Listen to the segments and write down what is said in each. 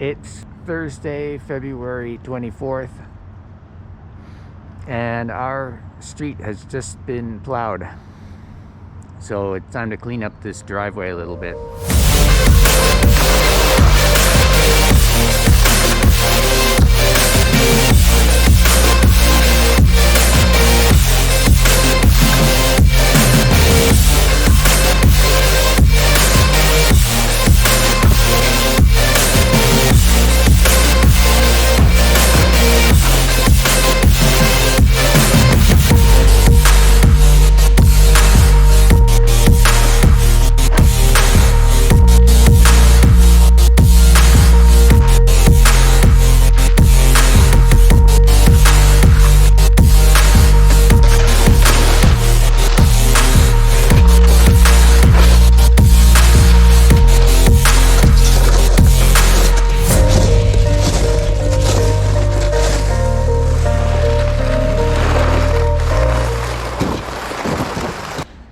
It's Thursday, February 24th, and our street has just been plowed. So it's time to clean up this driveway a little bit.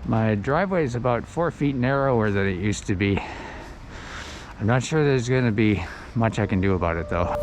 My driveway is about 4 feet narrower than it used to be. I'm not sure there's going to be much I can do about it though.